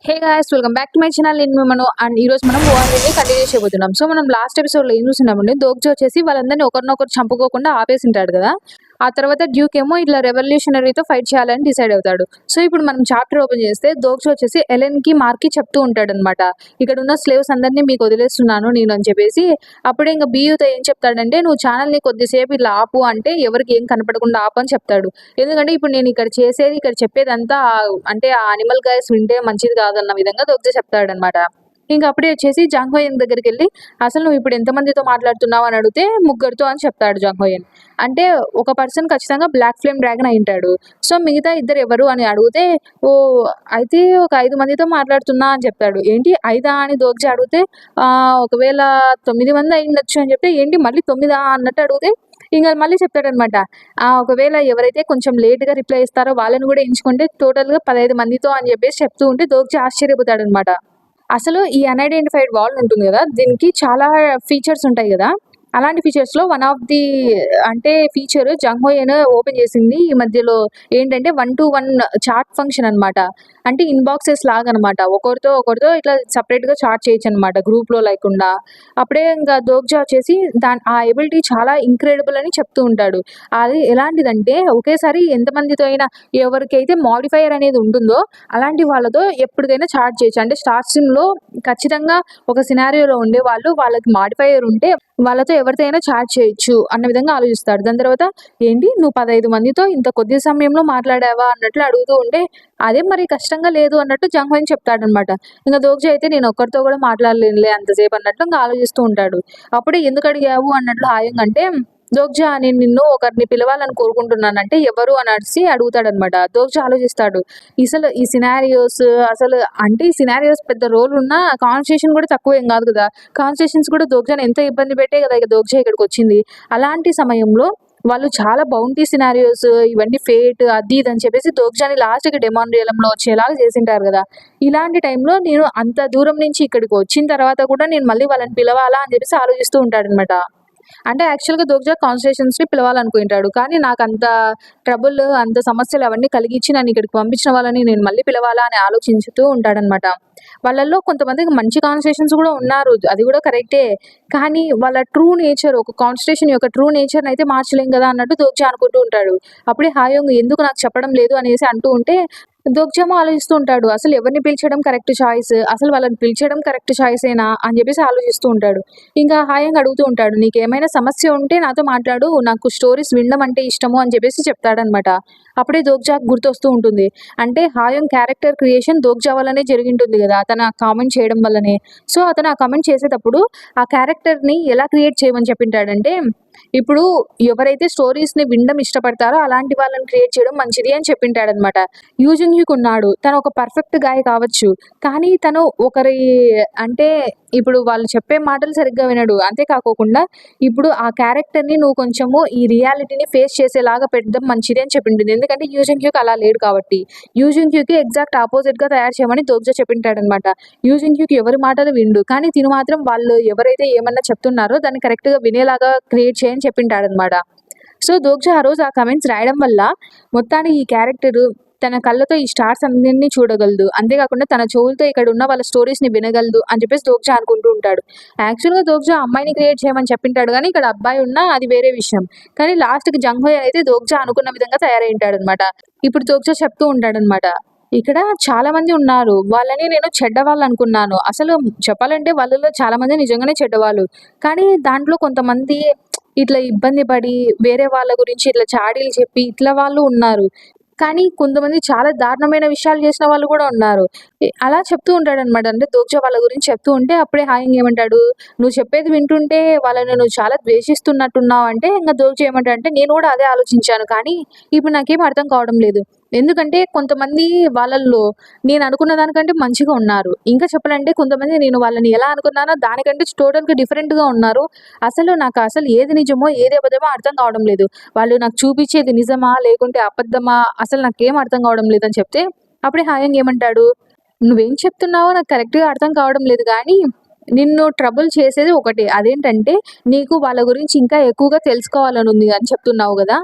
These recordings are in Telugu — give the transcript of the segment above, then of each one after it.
Hey guys, welcome back to my channel. నేను మనం ఈ రోజు మనం ఓఆర్ని కంటిన్యూ చేయబోతున్నాం. సో మనం లాస్ట్ ఎపిసోడ్ లో ఏం చూసినామండి, దోగ్జో వచ్చేసి వాళ్ళందరినీ ఒకరినొకరు చంపుకోకుండా ఆపేసింటాడు కదా. ఆ తర్వాత డ్యూక్ ఏమో ఇట్లా రెవల్యూషనరీతో ఫైట్ చేయాలని డిసైడ్ అవుతాడు. సో ఇప్పుడు మనం చాప్టర్ ఓపెన్ చేస్తే దోగ్జో వచ్చేసి ఎలెన్ కి మార్క్ కి చెప్తూ ఉంటాడు అనమాట, ఇక్కడ ఉన్న స్లేవ్స్ అందరినీ మీకు వదిలేస్తున్నాను నేను అని చెప్పేసి. అప్పుడే ఇంకా బియూతో ఏం చెప్తాడంటే, నువ్వు ఛానల్ ని కొద్దిసేపు ఇట్లా ఆపు అంటే ఎవరికి ఏం కనపడకుండా ఆపు అని చెప్తాడు. ఎందుకంటే ఇప్పుడు నేను ఇక్కడ చెప్పేదంతా అంటే ఆ అనిమల్ గైస్ వింటే మంచిది కాదన్న విధంగా దొగ్జ చెప్తాడనమాట. ఇంక అప్పుడే వచ్చేసి జాంగ్హోయన్ దగ్గరికి వెళ్ళి, అసలు నువ్వు ఇప్పుడు ఎంతమందితో మాట్లాడుతున్నావు అని అడిగితే ముగ్గురితో అని చెప్తాడు జాంగ్హోయన్. అంటే ఒక పర్సన్ ఖచ్చితంగా బ్లాక్ ఫ్లేమ్ డ్రాగన్ అయి ఉంటాడు. సో మిగతా ఇద్దరు ఎవరు అని అడిగితే, ఓ అయితే ఒక 5 మందితో మాట్లాడుతున్నా అని చెప్తాడు. ఏంటి 5 అని దోగ్జ అడిగితే, ఒకవేళ 9 మంది అయి ఉండొచ్చు అని చెప్తే, ఏంటి మళ్ళీ 9 అన్నట్టు అడిగితే ఇంకా మళ్ళీ చెప్తాడనమాట. ఒకవేళ ఎవరైతే కొంచెం లేట్‌గా రిప్లై ఇస్తారో వాళ్ళని కూడా ఎంచుకుంటే టోటల్‌గా 15 మందితో అని చెప్పేసి చెప్తూ ఉంటే దోగ్జి ఆశ్చర్యపోతాడనమాట. అసలు ఈ అన్‌ఐడెంటిఫైడ్ వాల్ ఉంటుంది గదా, దీనికి చాలా ఫీచర్స్ ఉంటాయి గదా. అలాంటి ఫీచర్స్‌లో వన్ ఆఫ్ ది అంటే ఫీచర్ జంగ్‌హోయన్ ఓపెన్ చేసింది ఈ మధ్యలో ఏంటంటే 1-to-1 చాట్ ఫంక్షన్ అనమాట. అంటే ఇన్‌బాక్సెస్ లాగనమాట. ఒకరితో ఇట్లా సెపరేట్‌గా చాట్ చేయొచ్చనమాట గ్రూప్‌లో లేకుండా. అప్పుడే ఇంకా దోగ్జా వచ్చేసి ఆ ఎబిలిటీ చాలా ఇంక్రెడిబుల్ అని చెప్తూ ఉంటాడు. అది ఎలాంటిదంటే ఒకేసారి ఎంతమందితో అయినా ఎవరికైతే మోడిఫైయర్ అనేది ఉంటుందో అలాంటి వాళ్ళతో ఎప్పటికైనా చాట్ చేయొచ్చు. అంటే స్టార్టింగ్‌లో ఖచ్చితంగా ఒక సినారియోలో ఉండేవాళ్ళు వాళ్ళకి మోడిఫైయర్ ఉంటే వాళ్ళతో ఎవరితో అయినా చాట్ చేయొచ్చు అన్న విధంగా ఆలోచిస్తాడు. దాని తర్వాత ఏంటి నువ్వు 15 మందితో ఇంత కొద్ది సమయంలో మాట్లాడావా అన్నట్లు అడుగుతూ ఉంటే, అదేం మరి కష్టంగా లేదు అన్నట్టు జంగ్‌హోయన్ చెప్తాడనమాట. ఇంక దోగ్జి అయితే నేను ఒక్కరితో కూడా మాట్లాడలేనులే అంతసేపు అన్నట్లు ఇంకా ఆలోచిస్తూ ఉంటాడు. అప్పుడే ఎందుకు అడిగావు అన్నట్లు హాయంగా అంటే, దోగ్జా నేను నిన్ను ఒకరిని పిలవాలని కోరుకుంటున్నానంటే ఎవరు అని అడుగుతాడనమాట. దోగ్జా ఆలోచిస్తాడు. ఈ సినారియోస్ అసలు అంటే ఈ సినారియోస్ పెద్ద రోల్ ఉన్న కాన్వర్సేషన్ కూడా తక్కువేం కాదు కదా. కాన్వర్సేషన్స్ కూడా దోగ్జాని ఎంత ఇబ్బంది పెట్టే కదా ఇక దోగ్జా ఇక్కడికి వచ్చింది. అలాంటి సమయంలో వాళ్ళు చాలా బౌంటీ సినారియోస్ ఇవన్నీ ఫేట్ అది ఇది అని చెప్పేసి దోగ్జాని లాస్ట్‌కి డెమాన్ రియలంలో వచ్చేలాగా చేసింటారు కదా. ఇలాంటి టైంలో నేను అంత దూరం నుంచి ఇక్కడికి వచ్చిన తర్వాత కూడా నేను మళ్ళీ వాళ్ళని పిలవాలా అని చెప్పేసి ఆలోచిస్తూ ఉంటాడనమాట. అంటే యాక్చువల్‌గా దోగ్జా కాన్వర్సేషన్స్‌ని పిలవాలనుకుంటాడు. కానీ నాకంత ట్రబుల్, అంత సమస్యలు అవన్నీ కలిగించి నన్ను ఇక్కడికి పంపించిన వాళ్ళని నేను మళ్ళీ పిలవాలా అని ఆలోచించుతూ ఉంటాడనమాట. వాళ్ళల్లో కొంతమందికి మంచి కాన్వర్సేషన్స్ కూడా ఉన్నారు. అది కూడా కరెక్టే. కానీ వాళ్ళ ట్రూ నేచర్ ఒక కాన్వర్సేషన్ యొక్క ట్రూ నేచర్‌ని అయితే మార్చలేం కదా అన్నట్టు దోగ్జా అనుకుంటూ ఉంటాడు. అప్పుడే హాయోంగ్ ఎందుకు నాకు చెప్పడం లేదు అనేసి అంటూ ఉంటే దోగ్జామో ఆలోచిస్తూ ఉంటాడు. అసలు ఎవరిని పిలిచడం కరెక్ట్ చాయిస్? అసలు వాళ్ళని పిలిచడం కరెక్ట్ చాయిసేనా అని చెప్పేసి ఆలోచిస్తూ ఉంటాడు. ఇంకా హాయంగా అడుగుతూ ఉంటాడు. నీకేమైనా సమస్య ఉంటే నాతో మాట్లాడు. నాకు స్టోరీస్ వినడం అంటే ఇష్టము అని చెప్పేసి చెప్తాడనమాట. అప్పుడే దోగ్జాకి గుర్తొస్తూ ఉంటుంది. అంటే హాయంగ్ క్యారెక్టర్ క్రియేషన్ దోగ్జా వల్లనే జరిగింటుంది కదా, అతను ఆ కామెంట్ చేయడం వల్లనే. సో అతను ఆ కామెంట్ చేసేటప్పుడు ఆ క్యారెక్టర్‌ని ఎలా క్రియేట్ చేయమని చెప్పింటాడంటే, ఇప్పుడు ఎవరైతే స్టోరీస్‌ని వినడం ఇష్టపడతారో అలాంటి వాళ్ళని క్రియేట్ చేయడం మంచిది అని చెప్పింటాడనమాట. యూజుంగ్‌యూక్ ఉన్నాడు. తను ఒక పర్ఫెక్ట్ గాయ్ కావచ్చు. కానీ తను ఒకరి అంటే ఇప్పుడు వాళ్ళు చెప్పే మాటలు సరిగ్గా వినడు. అంతే కాకోకుండా ఇప్పుడు ఆ క్యారెక్టర్‌ని నువ్వు కొంచెము ఈ రియాలిటీని ఫేస్ చేసేలాగా పెట్టడం మంచిది అని చెప్పింటుంది. ఎందుకంటే యూజుంగ్‌యూక్ అలా లేడు కాబట్టి. యూజుంగ్‌యూక్‌కి ఎగ్జాక్ట్ ఆపోజిట్‌గా తయారు చేయమని దోగ్జా చెప్పింటాడనమాట. యూజుంగ్‌యూక్ ఎవరి మాటలు వినడు. కానీ తిను మాత్రం వాళ్ళు ఎవరైతే ఏమన్నా చెప్తున్నారో దాన్ని కరెక్ట్‌గా వినేలాగా క్రియేట్ చేయని చెప్పింటాడనమాట. సో దోగ్జా ఆ రోజు ఆ కామెంట్స్ రాయడం వల్ల మొత్తానికి ఈ క్యారెక్టర్ తన కళ్ళతో ఈ స్టార్స్ అందరినీ చూడగలదు. అంతేకాకుండా తన చెవులతో ఇక్కడ ఉన్న వాళ్ళ స్టోరీస్‌ని వినగలదు అని చెప్పేసి దోగ్జా అనుకుంటూ ఉంటాడు. యాక్చువల్‌గా దోగ్జా అమ్మాయిని క్రియేట్ చేయమని చెప్పింటాడు గానీ, ఇక్కడ అబ్బాయి ఉన్నా అది వేరే విషయం. కానీ లాస్ట్‌కి జంగ్‌హోయ్ అయితే దోగ్జా అనుకున్న విధంగా తయారై ఉంటాడనమాట. ఇప్పుడు దోగ్జా చెప్తూ ఉంటాడనమాట. ఇక్కడ చాలా మంది ఉన్నారు. వాళ్ళని నేను చెడ్డవాళ్ళనుకున్నాను. అసలు చెప్పాలంటే వాళ్ళలో చాలా మంది నిజంగానే చెడ్డవాళ్ళు. కానీ దాంట్లో కొంతమంది ఇట్లా ఇబ్బంది పడి వేరే వాళ్ళ గురించి ఇట్లా చాడీలు చెప్పి ఇట్లా వాళ్ళు ఉన్నారు. కానీ కొంతమంది చాలా దారుణమైన విషయాలు చేసిన వాళ్ళు కూడా ఉన్నారు. అలా చెప్తూ ఉంటాడనమాట. అంటే దోగ్జా వాళ్ళ గురించి చెప్తూ ఉంటే అప్పుడే హాయంగ్ ఏమంటాడు, "నువ్వు చెప్పేది వింటుంటే వాళ్ళని నువ్వు చాలా ద్వేషిస్తున్నట్టున్నావు" అంటే ఇంక దోగ్జా ఏమంటాడంటే, "నేను కూడా అదే ఆలోచించాను. కానీ ఇప్పుడు నాకేం అర్థం కావడం లేదు. ఎందుకంటే కొంతమంది వాళ్ళల్లో నేను అనుకున్న దానికంటే మంచిగా ఉన్నారు. ఇంకా చెప్పాలంటే కొంతమంది నేను వాళ్ళని ఎలా అనుకున్నానో దానికంటే టోటల్‌గా డిఫరెంట్‌గా ఉన్నారు. నాకు ఏది నిజమో, ఏది అబద్ధమో అర్థం కావడం లేదు. వాళ్ళు నాకు చూపించేది నిజమా? లేకుంటే అబద్ధమా? అసలు నాకేం అర్థం కావడం లేదని చెప్తే, అప్పుడే హాయంగ్ ఏమంటాడు, "నువ్వేం చెప్తున్నావో నాకు కరెక్ట్‌గా అర్థం కావడం లేదు గానీ, నిన్ను ట్రబుల్ చేసేది ఒకటే. అదేంటంటే, నీకు వాళ్ళ గురించి ఇంకా ఎక్కువగా తెలుసుకోవాలని ఉంది అని చెప్తున్నావు గదా!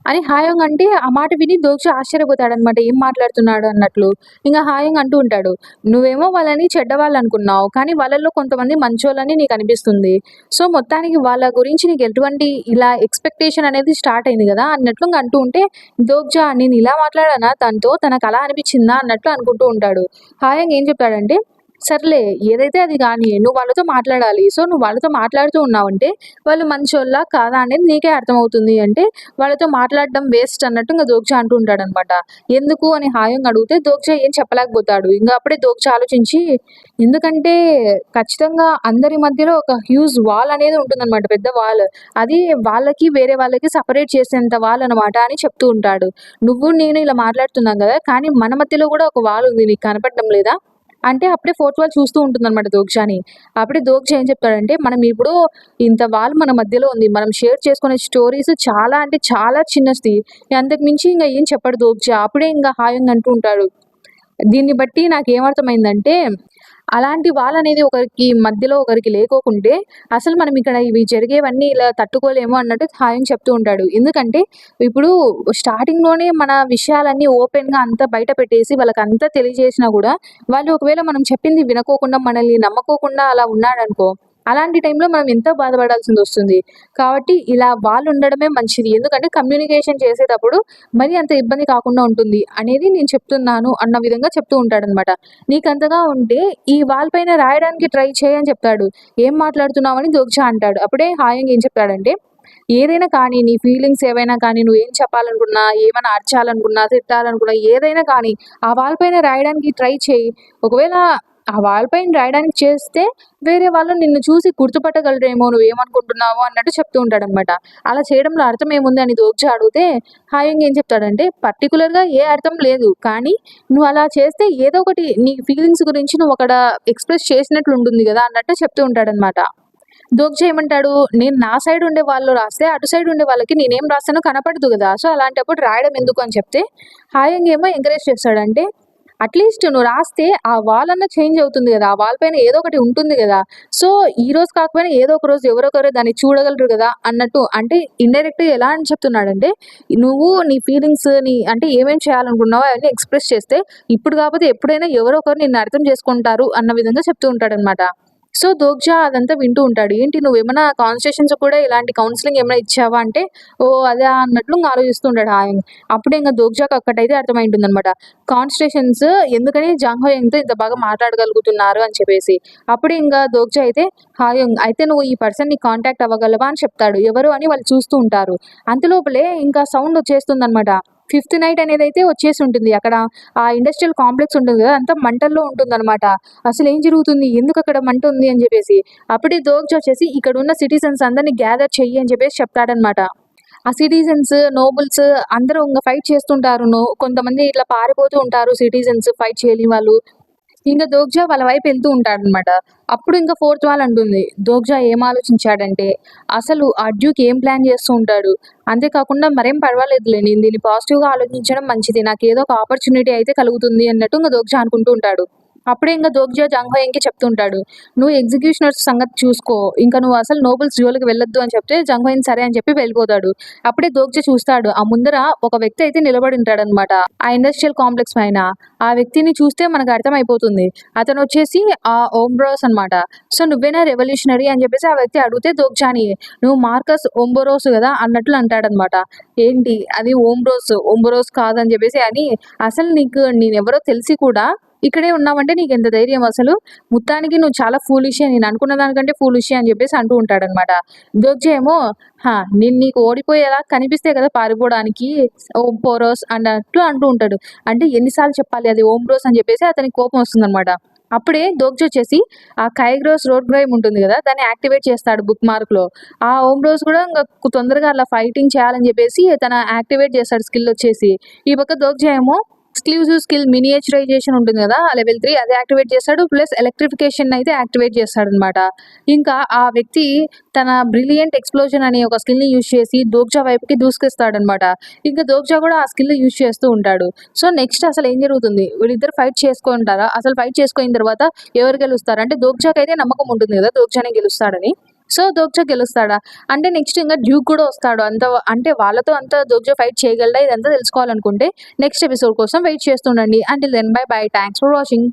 అని హాయంగ్ అంటే ఆ మాట విని దోక్ష ఆశ్చర్యపోతాడనమాట. ఏం మాట్లాడుతున్నాడు అన్నట్లు. ఇంగ హాయంగ్ అంటూ ఉంటాడు, "నువ్వేమో వాళ్ళని చెడ్డవాళ్ళనుకున్నావు. కానీ వాళ్ళలో కొంతమంది మంచోళ్ళని నీకనిపిస్తుంది. సో, మొత్తానికి వాళ్ళ గురించి నీకు ఎటువంటి ఇలా ఎక్స్‌పెక్టేషన్ అనేది స్టార్ట్ అయింది గదా!" అన్నట్లు ఇంగ అంటూ ఉంటే దోగ్జ నేను ఇలా మాట్లాడానా తనతో? తనకలా అనిపిచ్చిందా? అన్నట్లు అనుకుంటూ ఉంటాడు. హాయంగ్ ఏం చెప్తాడంటే, సర్లే ఏదైతే అది గాని నువ్వు వాళ్ళతో మాట్లాడాలి. సో, నువ్వు వాళ్ళతో మాట్లాడుతూ ఉన్నావంటే వాళ్ళు మంచోళ్ళా? కాదా? అనేది నీకే అర్థమవుతుంది అంటే వాళ్ళతో మాట్లాడడం వేస్ట్ అన్నట్టు ఇంక దోక్ష అంటూ ఉంటాడనమాట. ఎందుకు అని హాయంగా అడిగితే దోక్ష ఏం చెప్పలేకపోతాడు. ఇంక అప్పుడే దోక్ష ఆలోచించి ఎందుకంటే ఖచ్చితంగా అందరి మధ్యలో ఒక హ్యూజ్ వాల్ అనేది ఉంటుందనమాట. పెద్ద వాల్. అది వాళ్ళకి వేరే వాళ్ళకి సెపరేట్ చేసేంత వాల్ అనమాట అని చెప్తూ ఉంటాడు. నువ్వు నేను ఇలా మాట్లాడుతున్నాం గదా! కానీ మన మధ్యలో గూడా ఒక వాల్ ఉంది. నీకు కనపడడం లేదా? అంటే అప్పుడే ఫోర్త్ వాల్ చూస్తూ ఉంటుందనమాట దోక్షని. అప్పుడే దోక్ష ఏం చెప్తాడంటే, మనం ఇప్పుడు ఇంత వాల్ మన మధ్యలో ఉంది. మనం షేర్ చేసుకునే స్టోరీస్ చాలా అంటే చాలా చిన్నది. అంతకు మించి ఇంగ ఏం చెప్పడు దోక్ష. అప్పుడే ఇంగ హాయంగా అంటూ ఉంటాడు. దీన్ని బట్టి నాకేమర్థమైందంటే, అలాంటి వాళ్ళనేది ఒకరికి మధ్యలో ఒకరికి లేకోకుంటే, అసలు మనం ఇక్కడ ఇవి జరిగేవన్నీ ఇలా తట్టుకోలేము అన్నట్టు హాయం చెప్తూ ఉంటాడు. ఎందుకంటే, ఇప్పుడు స్టార్టింగ్‌లోనే మన విషయాలన్నీ ఓపెన్‌గా అంతా బయట పెట్టేసి వాళ్ళకంతా తెలియజేసినా గూడా, వాళ్ళు ఒకవేళ మనం చెప్పింది వినుకోకుండా, మనల్ని నమ్మకోకుండా అలా ఉన్నాడనుకో, అలాంటి టైంలో మనం ఎంతో బాధపడాల్సిందొస్తుంది. కాబట్టి ఇలా వాళ్ళుండడమే మంచిది. ఎందుకంటే, కమ్యూనికేషన్ చేసేటప్పుడు మరి అంత ఇబ్బంది కాకుండా ఉంటుంది అనేది నేను చెప్తున్నాను అన్న విధంగా చెప్తూ ఉంటాడనమాట. నీకంతగా ఉంటే ఈ వాల్ పైన రాయడానికి ట్రై చెయి అని చెప్తాడు. ఏం మాట్లాడుతున్నావని దోక్ష అంటాడు. అప్పుడే హాయంగా ఏం చెప్తాడంటే, ఏదైనా కానీ నీ ఫీలింగ్స్ ఏవైనా కానీ నువ్వేం చెప్పాలనుకున్నా, ఏమైనా అరచాలనుకున్నా, తిట్టాలనుకున్నా ఏదైనా కానీ ఆ వాల్ పైన రాయడానికి ట్రై చెయి. ఒకవేళ ఆ వాల్ పైన రాయడానికి చేస్తే వేరే వాళ్ళు నిన్ను చూసి గుర్తుపట్టగలరేమో నువ్వేమనుకుంటున్నావో అన్నట్టు చెప్తూ ఉంటాడనమాట. అలా చేయడంలో అర్థం ఏముంది అని దోక్ష అడిగితే హాయంగా ఏం చెప్తాడంటే పర్టిక్యులర్‌గా ఏ అర్థం లేదు. కానీ నువ్వు అలా చేస్తే ఏదో ఒకటి నీ ఫీలింగ్స్ గురించి నువ్వు అక్కడ ఎక్స్‌ప్రెస్ చేసినట్లు ఉంటుంది గదా! అన్నట్టు చెప్తూ ఉంటాడనమాట. దోక్ష ఏమంటాడు, నేను నా సైడ్ ఉండే వాళ్ళు రాస్తే, అటు సైడ్ ఉండే వాళ్ళకి నేనేం రాస్తానో కనపడదు గదా! సో, అలాంటప్పుడు రాయడం ఎందుకు అని చెప్తే, హాయంగా ఏమో ఎంకరేజ్ చేస్తాడు. అంటే, అట్‌లీస్ట్ నువ్వు రాస్తే ఆ వాల్ అన్నా చేంజ్ అవుతుంది గదా! ఆ వాల్ పైన ఏదో ఒకటి ఉంటుంది గదా! సో, ఈరోజు కాకపోయినా ఏదో ఒక రోజు ఎవరో ఒకరు దాన్ని చూడగలరు గదా! అన్నట్టు అంటే ఇండైరెక్ట్‌గా ఎలా అని చెప్తున్నాడంటే, నువ్వు నీ ఫీలింగ్స్ అంటే ఏమేం చేయాలనుకున్నావో అవన్నీ ఎక్స్‌ప్రెస్ చేస్తే, ఇప్పుడు కాకపోతే ఎప్పుడైనా ఎవరో ఒకరు నిన్ను అర్థం చేసుకుంటారు అన్న విధంగా చెప్తూ ఉంటాడనమాట. సో, దోక్ష అదంతా వింటూ ఉంటాడు. ఏంటి నువ్వేమన్నా కాన్వర్సేషన్స్ కూడా ఇలాంటి కౌన్సెలింగ్ ఏమైనా ఇచ్చావా? అంటే, ఓహ్! అదా అన్నట్లు ఇంగ ఆలోచిస్తూ ఉంటాడు హాయంగ్. అప్పుడే ఇంగ దోక్షకి ఒక్కటైతే అర్థమైంటుందనమాట. కాన్వర్సేషన్స్ ఎందుకని జాంగ్ హోయంగ్‌తో ఇంత బాగా మాట్లాడగలుగుతున్నారు అని చెప్పేసి. అప్పుడే ఇంగ దోక్ష అయితే, హాయంగ్ అయితే నువ్వు ఈ పర్సన్‌ని కాంటాక్ట్ అవ్వగలవా? అని చెప్తాడు. ఎవరు అని వాళ్ళు చూస్తూ ఉంటారు. అంతలోపలే ఇంకా సౌండ్ వచ్చేస్తుందనమాట. ఫిఫ్త్ నైట్ అనేదైతే వచ్చేసుంటుంది. అక్కడ ఆ ఇండస్ట్రియల్ కాంప్లెక్స్ ఉంటుంది గదా! అంతా మంటల్లో ఉంటుందనమాట. అసలేం జరుగుతుంది? ఎందుకక్కడ మంటుంది అని జెప్పేసి. అప్పుడే దోగ్జ్ వచ్చేసి ఇక్కడున్న సిటిజన్స్ అందరిని గ్యాదర్ చెయ్యి అని చెప్పేసి చెప్తాడనమాట. ఆ సిటిజన్స్, నోబుల్స్ అందరూ ఇంగ ఫైట్ చేస్తుంటారు. కొంతమంది ఇట్లా పారిపోతూ ఉంటారు సిటిజన్స్ ఫైట్ చేయలేని వాళ్ళు. ఇంక దోగ్జా వాళ్ళ వైపు వెళ్తూ ఉంటాడనమాట. అప్పుడు ఇంక ఫోర్త్ వాల్ అంటుంది. దోగ్జా ఏం ఆలోచించాడంటే, అసలు ఆ డ్యూక్ ఏం ప్లాన్ చేస్తూ ఉంటాడు. అంతే కాకుండా మరేం పర్వాలేదులే నేను దీన్ని పాజిటివ్‌గా ఆలోచించడం మంచిది. నాకేదో ఒక ఆపర్చునిటీ అయితే కలుగుతుంది అన్నట్టు ఇంక దోగ్జా అనుకుంటూ ఉంటాడు. అప్పుడే ఇంక దోగ్జా జాంగ్ హోయంగ్‌కి చెప్తుంటాడు. "నువ్వు ఎగ్జిక్యూషనర్స్ సంగతి చూసుకో. ఇంక నువ్వు అసలు నోబెల్స్ జోలికి వెళ్ళొద్దు" అని చెప్తే జాంగ్ హోయంగ్ సరే అని చెప్పి వెళ్ళిపోతాడు. అప్పుడే దోగ్జా చూస్తాడు. ఆ ముందర ఒక వ్యక్తి అయితే నిలబడి ఉంటాడనమాట. ఆ ఇండస్ట్రియల్ కాంప్లెక్స్ పైన. ఆ వ్యక్తిని చూస్తే మనకు అర్థమైపోతుంది. అతనొచ్చేసి ఓంబ్రోస్ అనమాట. సో, "నువ్వేనా రెవల్యూషనరీ" అని చెప్పేసి ఆ వ్యక్తి అడిగితే దోగ్జాని, "నువ్వు మార్కస్ ఓంబోరోస్ గదా!" అన్నట్లు అంటాడనమాట. ఏంటి అది ఓంబోరోస్ కాదని చెప్పేసి అని, "అసలు నీకు నేనెవరో తెలిసి కూడా ఇక్కడే ఉన్నావంటే నీకెంత ధైర్యం అసలు? మొత్తానికి నువ్వు చాలా ఫూలిషే. నేను అనుకున్న దానికంటే ఫూలిషే" అని చెప్పేసి అంటూ ఉంటాడనమాట. దోగ్జా ఏమో, నేను నీకు ఓడిపోయేలా కనిపిస్తే కదా పారిపోవడానికి ఓంపోరోస్" అన్నట్లు అంటూ ఉంటాడు. అంటే ఎన్ని సార్లు చెప్పాలి అది ఓంబ్రోస్ అని చెప్పేసి అతనికి కోపం వస్తుందనమాట. అప్పుడే దోగ్జా వచ్చేసి ఆ కైగ్రోస్ రోడ్ గ్రైమ్ ఉంటుంది గదా! దాన్ని యాక్టివేట్ చేస్తాడు బుక్ మార్క్‌లో. ఆ ఓంబ్రోస్ కూడా ఇంగ తొందరగా అలా ఫైటింగ్ చేయాలని చెప్పేసి తన యాక్టివేట్ చేస్తాడు స్కిల్ వచ్చేసి. ఈ పక్క దోగ్జా ఏమో ఎక్స్‌క్లూజివ్ స్కిల్ మినియేచరైజేషన్ ఉంటుంది గదా! లెవెల్ 3 అది యాక్టివేట్ చేస్తాడు. ప్లస్ ఎలక్ట్రిఫికేషన్ అయితే యాక్టివేట్ చేస్తాడనమాట. ఇంకా ఆ వ్యక్తి తన బ్రిలియంట్ ఎక్స్‌ప్లోజన్ అనే ఒక స్కిల్‌ని యూజ్ చేసి దోగ్జా వైపుకి దూసుకొస్తాడనమాట. ఇంక దోగ్జా కూడా ఆ స్కిల్ యూజ్ చేస్తూ ఉంటాడు. సో, నెక్స్ట్ అసలు ఏం జరుగుతుంది? వీళ్ళిద్దరు ఫైట్ చేసుకుంటారా? అసలు ఫైట్ చేసుకున్న తర్వాత ఎవరు గెలుస్తారు? అంటే దోగ్జాకైతే నమ్మకం ఉంటుంది గదా! దోగ్జానే గెలుస్తాడని. సో దోగ్జో గెలుస్తాడా? అంటే నెక్స్ట్ ఇంకా డ్యూక్ కూడా వస్తాడు. అంటే వాళ్ళతో అంతా దోగ్జో ఫైట్ చేయగలడా? ఇదంతా తెలుసుకోవాలనుకుంటే నెక్స్ట్ ఎపిసోడ్ కోసం వెయిట్ చేస్తుండండి. Until then bye bye. Thanks for watching.